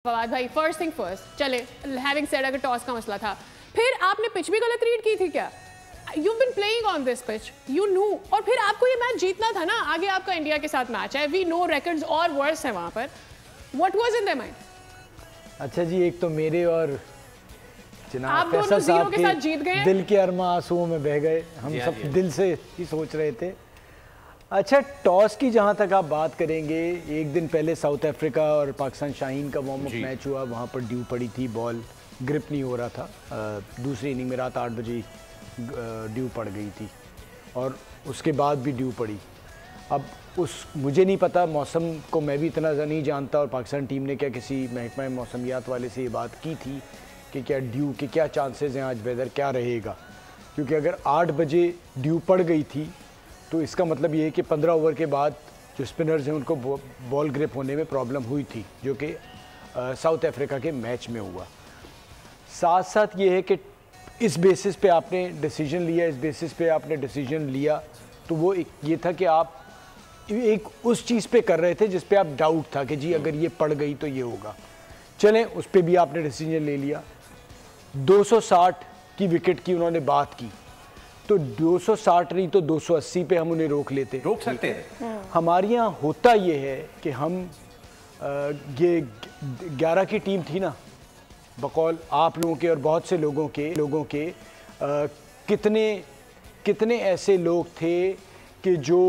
फवाद भाई, first thing first, चले having said अगर टॉस का मसला था, फिर आपने पिच भी गलत रीड की थी क्या? You've been playing on this pitch, you knew, और फिर आपको ये मैच जीतना था ना, आगे आपका इंडिया के साथ मैच है, we know records और वर्स है वहाँ पर. What was in their mind? अच्छा जी, एक तो मेरे और आप दोनों जीरो के साथ जीत गए, दिल के अरमा आंसुओं में बह गए, हम सब दिल से ही सोच रहे थे. अच्छा, टॉस की जहाँ तक आप बात करेंगे, एक दिन पहले साउथ अफ्रीका और पाकिस्तान शाहीन का वार्म अप मैच हुआ, वहाँ पर ड्यू पड़ी थी, बॉल ग्रिप नहीं हो रहा था. दूसरी इनिंग में रात 8 बजे ड्यू पड़ गई थी और उसके बाद भी ड्यू पड़ी. अब मुझे नहीं पता, मौसम को मैं भी इतना नहीं जानता, और पाकिस्तान टीम ने क्या किसी महकमा मौसमियात वाले से ये बात की थी कि क्या ड्यू के क्या चांसेस हैं, आज वेदर क्या रहेगा, क्योंकि अगर 8 बजे ड्यू पड़ गई थी तो इसका मतलब ये है कि 15 ओवर के बाद जो स्पिनर्स हैं उनको बॉल ग्रिप होने में प्रॉब्लम हुई थी, जो कि साउथ अफ्रीका के मैच में हुआ. साथ साथ ये है कि इस बेसिस पे आपने डिसीजन लिया, तो वो ये था कि आप एक उस चीज़ पे कर रहे थे जिस पे आप डाउट था कि जी अगर ये पड़ गई तो ये होगा. चलें, उस पे भी आपने डिसीजन ले लिया. 260 की विकेट की उन्होंने बात की, तो 260 नहीं तो 280 पे हम उन्हें रोक सकते हैं. हमारे यहाँ होता ये है कि हम ये 11 की टीम थी ना, बकौल आप लोगों के और बहुत से लोगों के कितने ऐसे लोग थे कि जो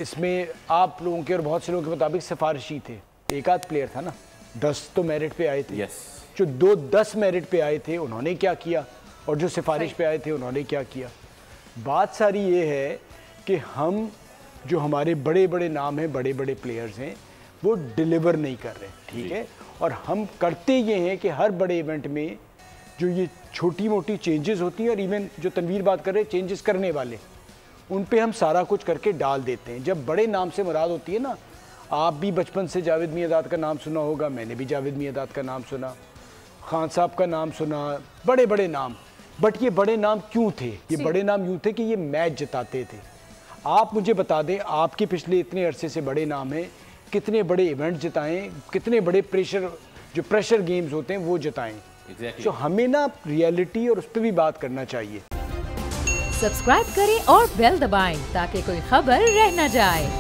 इसमें आप लोगों के और बहुत से लोगों के मुताबिक सिफारिशी थे. एक आध प्लेयर था ना, 10 तो मेरिट पे आए थे. जो 10 मेरिट पे आए थे उन्होंने क्या किया, और जो सिफारिश पे आए थे उन्होंने क्या किया. बात सारी ये है कि हम जो हमारे बड़े बड़े नाम हैं, बड़े बड़े प्लेयर्स हैं, वो डिलीवर नहीं कर रहे. ठीक है, और हम करते ये हैं कि हर बड़े इवेंट में जो ये छोटी मोटी चेंजेस होती हैं, और इवन जो तनवीर बात कर रहे हैं चेंजेस करने वाले, उन पे हम सारा कुछ करके डाल देते हैं. जब बड़े नाम से मुराद होती है ना, आप भी बचपन से जावेद मियांदाद का नाम सुना होगा, मैंने भी जावेद मियांदाद का नाम सुना, खान साहब का नाम सुना, बड़े बड़े नाम. बट ये बड़े नाम क्यों थे? ये बड़े नाम यूँ थे कि ये मैच जिताते थे. आप मुझे बता दें, आपके पिछले इतने अरसे से बड़े नाम हैं, कितने बड़े इवेंट जिताएं, कितने बड़े प्रेशर गेम्स होते हैं वो जिताएं. तो हमें ना रियलिटी और उस पर भी बात करना चाहिए. सब्सक्राइब करें और बेल दबाएं ताकि कोई खबर रह न जाए.